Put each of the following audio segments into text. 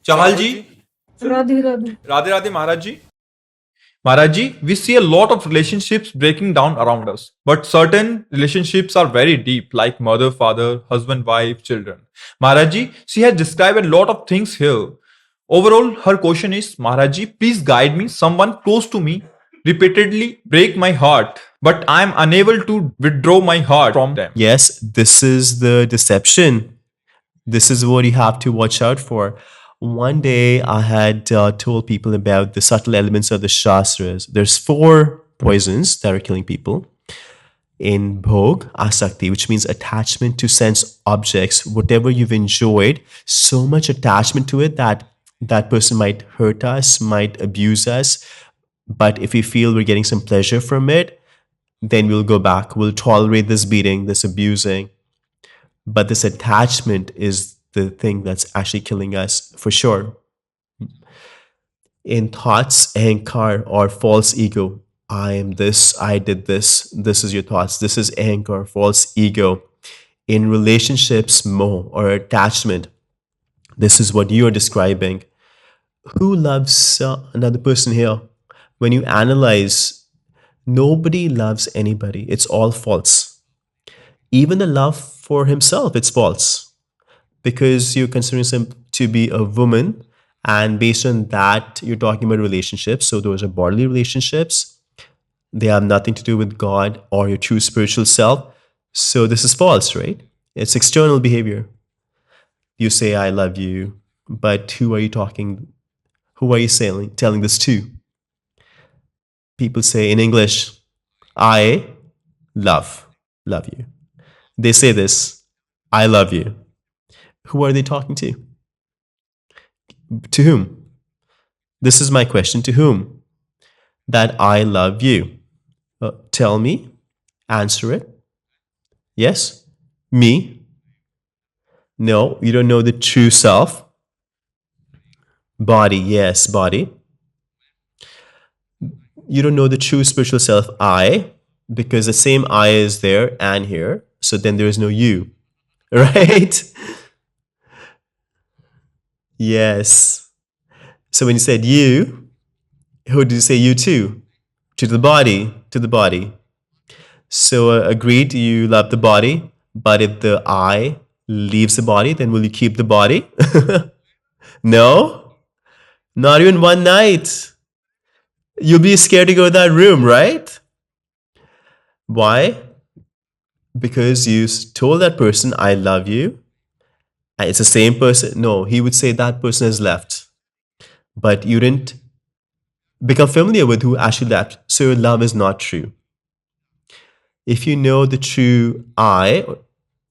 Chahal ji, Radhe Radhe. Radhe Radhe Maharaj ji. Maharaj ji, we see a lot of relationships breaking down around us, but certain relationships are very deep, like mother, father, husband, wife, children. Maharaj ji, she has described a lot of things here. Overall, her question is, Maharaj ji, please guide me. Someone close to me repeatedly break my heart, but I am unable to withdraw my heart from them. Yes, this is the deception. This is what you have to watch out for. One day I had told people about the subtle elements of the Shastras. There's 4 poisons that are killing people. In Bhog, Asakti, which means attachment to sense objects, whatever you've enjoyed, so much attachment to it that that person might hurt us, might abuse us. But if we feel we're getting some pleasure from it, then we'll go back. We'll tolerate this beating, this abusing. But this attachment is the thing that's actually killing us for sure. In thoughts, ahankar or false ego, I am this, I did this is your thoughts. This is ahankar, false ego. In relationships, moh or attachment, this is what you are describing. Who loves another person here? When you analyze, nobody loves anybody. It's all false. Even the love for himself, it's false. Because you're considering him to be a woman, and based on that, you're talking about relationships. So those are bodily relationships. They have nothing to do with God or your true spiritual self. So this is false, right? It's external behavior. You say, I love you, but who are you talking? Who are you telling this to? People say in English, I love you. They say this, I love you. Who are they talking to? To whom? This is my question. To whom? That I love you. Tell me. Answer it. Yes? Me? No, you don't know the true self. Body. Yes, body. You don't know the true spiritual self, I, because the same I is there and here. So then there is no you. Right? Yes. So when you said you, who did you say you to? To the body. To the body. So agreed, you love the body, but if the I leaves the body, then will you keep the body? No? Not even one night. You'll be scared to go to that room, right? Why? Because you told that person, I love you. And it's the same person. No, he would say that person has left. But you didn't become familiar with who actually left. So your love is not true. If you know the true I,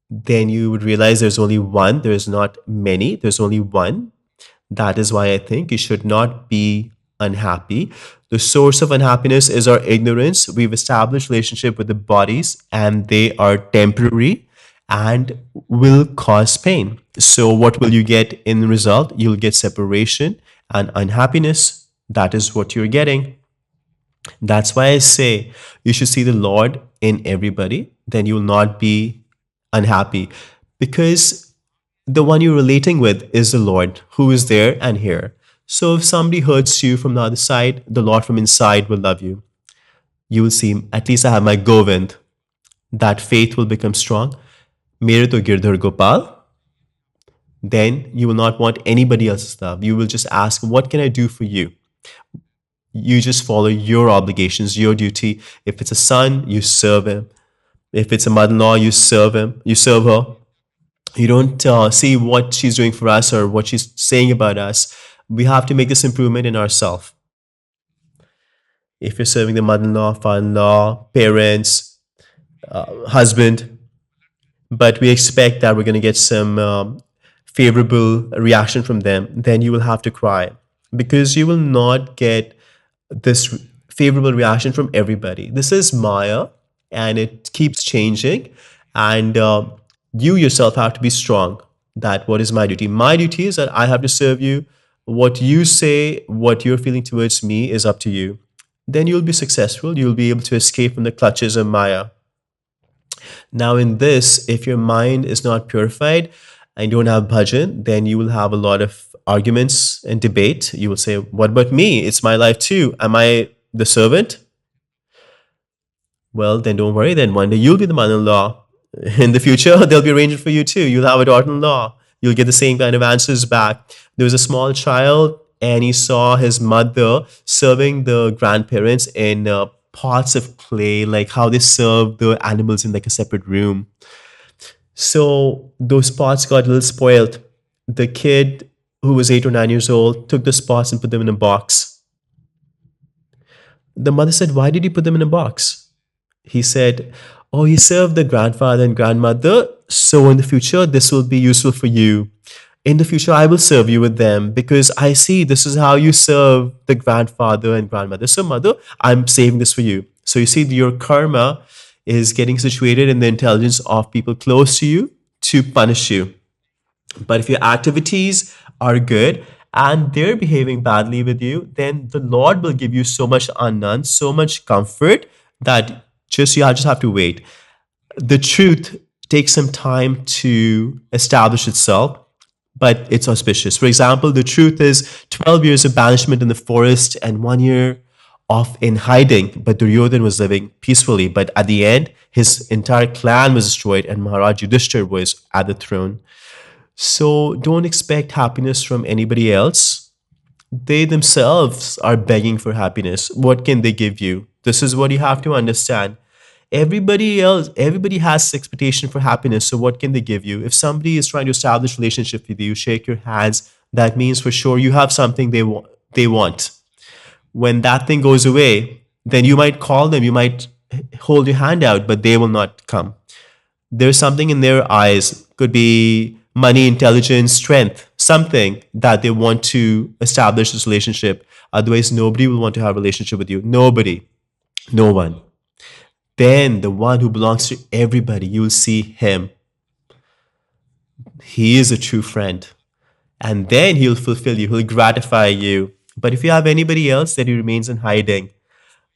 then you would realize there's only one. There's not many. There's only one. That is why I think you should not be unhappy. The source of unhappiness is our ignorance. We've established relationship with the bodies and they are temporary and will cause pain. So what will you get in the result? You'll get separation and unhappiness. That is what you're getting. That's why I say you should see the Lord in everybody. Then you will not be unhappy, because the one you're relating with is the Lord who is there and here. So if somebody hurts you from the other side, the Lord from inside will love you. You will see, at least I have my Govind. That faith will become strong. Mere to Girdhar Gopal. Then you will not want anybody else's love. You will just ask, what can I do for you? You just follow your obligations, your duty. If it's a son, you serve him. If it's a mother-in-law, you serve him. You serve her. You don't see what she's doing for us or what she's saying about us. We have to make this improvement in ourselves. If you're serving the mother-in-law, father-in-law, parents, husband, but we expect that we're going to get some favorable reaction from them, then you will have to cry, because you will not get this favorable reaction from everybody. This is Maya and it keeps changing, and you yourself have to be strong. That what is my duty? My duty is that I have to serve you. What you say, what you're feeling towards me is up to you. Then you'll be successful. You'll be able to escape from the clutches of Maya. Now in this, if your mind is not purified, and you don't have bhajan, then you will have a lot of arguments and debate. You will say, what about me? It's my life too. Am I the servant? Well, then don't worry. Then one day you'll be the mother-in-law. In the future, they'll be arranging for you too. You'll have a daughter-in-law. You'll get the same kind of answers back. There was a small child, and he saw his mother serving the grandparents in pots of clay, like how they serve the animals in like a separate room. So those pots got a little spoiled. The kid, who was 8 or 9 years old, took the pots and put them in a box. The mother said, "Why did you put them in a box?" He said, "Oh, you served the grandfather and grandmother, so in the future, this will be useful for you. In the future, I will serve you with them because I see this is how you serve the grandfather and grandmother. So, mother, I'm saving this for you." So, you see, your karma is getting situated in the intelligence of people close to you to punish you. But if your activities are good and they're behaving badly with you, then the Lord will give you so much anand, so much comfort that just you just have to wait. The truth takes some time to establish itself, but it's auspicious. For example, the truth is 12 years of banishment in the forest and 1 year off in hiding, but Duryodhan was living peacefully. But at the end, his entire clan was destroyed and Maharaj Yudhishthir was at the throne. So don't expect happiness from anybody else. They themselves are begging for happiness. What can they give you? This is what you have to understand. Everybody has expectation for happiness. So what can they give you? If somebody is trying to establish relationship with you, shake your hands. That means for sure you have something they want. When that thing goes away, then you might call them, you might hold your hand out, but they will not come. There's something in their eyes, could be money, intelligence, strength, something that they want to establish this relationship. Otherwise, nobody will want to have a relationship with you. Nobody, no one. Then the one who belongs to everybody, you will see him. He is a true friend. And then he'll fulfill you, he'll gratify you. But if you have anybody else, then he remains in hiding.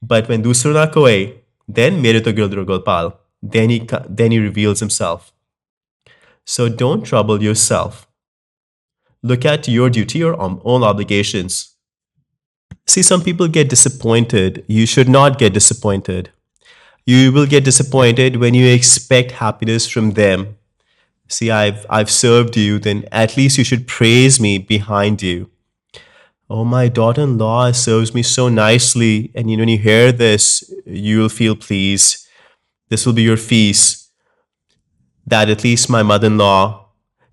But when dusro na koi, then mere to gildro golpal. Then he reveals himself. So don't trouble yourself. Look at your duty, your own obligations. See, some people get disappointed. You should not get disappointed. You will get disappointed when you expect happiness from them. See, I've served you, then at least you should praise me behind you. Oh, my daughter-in-law serves me so nicely. And when you hear this, you'll feel pleased. This will be your feast, that at least my mother-in-law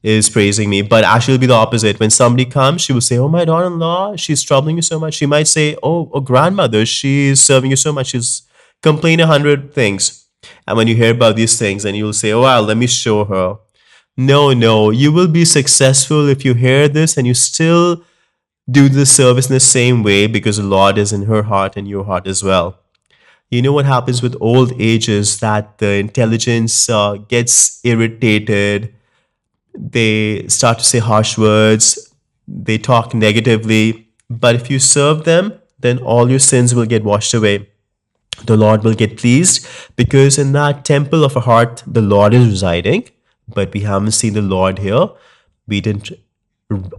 is praising me. But actually, it'll be the opposite. When somebody comes, she will say, "Oh, my daughter-in-law, she's troubling you so much." She might say, "Oh, grandmother, she's serving you so much. She's complaining 100 things." And when you hear about these things, then you'll say, "Oh, wow, let me show her." No, you will be successful if you hear this and you still do the service in the same way, because the Lord is in her heart and your heart as well. You know what happens with old age is that the intelligence gets irritated. They start to say harsh words. They talk negatively. But if you serve them, then all your sins will get washed away. The Lord will get pleased, because in that temple of a heart, the Lord is residing. But we haven't seen the Lord here.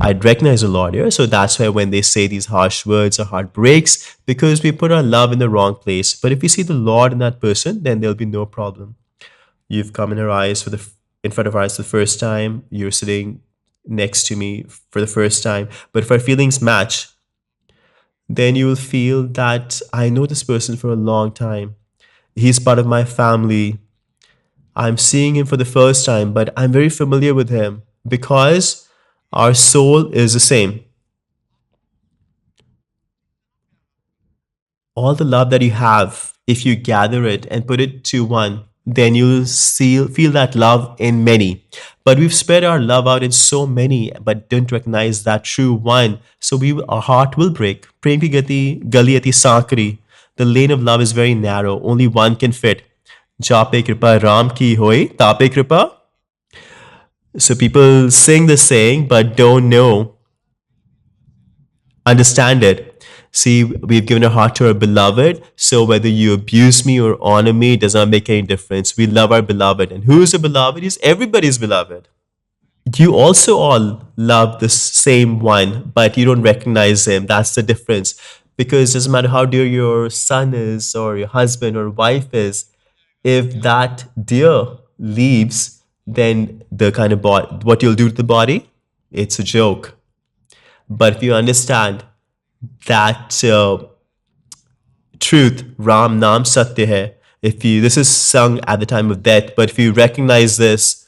I'd recognize the Lord here. So that's why when they say these harsh words, our heart breaks, because we put our love in the wrong place. But if we see the Lord in that person, then there'll be no problem. You've come in in front of our eyes for the first time. You're sitting next to me for the first time. But if our feelings match, then you will feel that I know this person for a long time. He's part of my family. I'm seeing him for the first time, but I'm very familiar with him, because our soul is the same. All the love that you have, if you gather it and put it to one, then you'll feel that love in many. But we've spread our love out in so many, but don't recognize that true one. So our heart will break. Prem ki gati, gali ati sankari. The lane of love is very narrow. Only one can fit. Jape kripa Ram ki hoy, tape kripa. So people sing the saying, but don't understand it. See, we've given our heart to our beloved. So whether you abuse me or honor me, it does not make any difference. We love our beloved. And who is a beloved? He's everybody's beloved. You also all love the same one, but you don't recognize him. That's the difference. Because it doesn't matter how dear your son is, or your husband or wife is, if that dear leaves, then the kind of what you'll do to the body, it's a joke. But if you understand that truth, Ram Nam Satya hai, if you this is sung at the time of death, but if you recognize this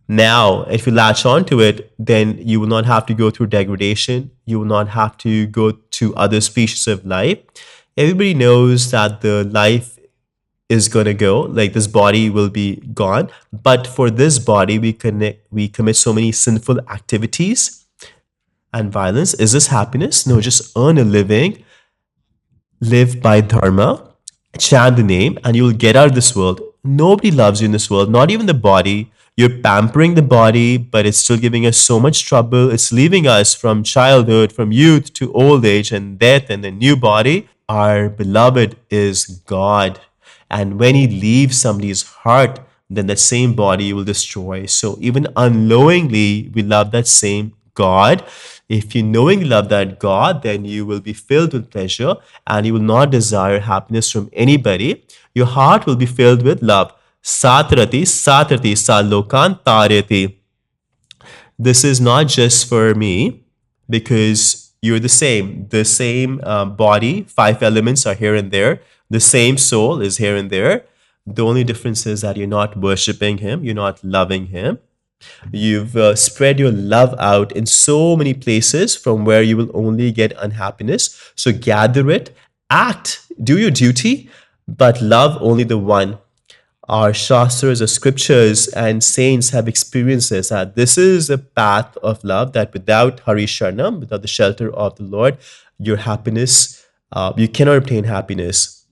now, if you latch on to it, then you will not have to go through degradation. You will not have to go to other species of life. Everybody knows that the life is going to go, like this body will be gone. But for this body, we commit so many sinful activities and violence. Is this happiness? No, just earn a living, live by dharma, chant the name, and you'll get out of this world. Nobody loves you in this world, not even the body. You're pampering the body, but it's still giving us so much trouble. It's leaving us from childhood, from youth to old age and death and a new body. Our beloved is God. And when He leaves somebody's heart, then that same body will destroy. So even unknowingly, we love that same God. If you knowingly love that God, then you will be filled with pleasure and you will not desire happiness from anybody. Your heart will be filled with love. Satrati, satrati, salokan tareti. This is not just for me because you're the same body, five elements are here and there. The same soul is here and there. The only difference is that you're not worshiping Him, you're not loving Him. You've spread your love out in so many places from where you will only get unhappiness. So gather it, act, do your duty, but love only the one. Our shastras, our scriptures, and saints have experienced this. That this is a path of love. That without Hari Sharanam, without the shelter of the Lord, your happiness, you cannot obtain happiness.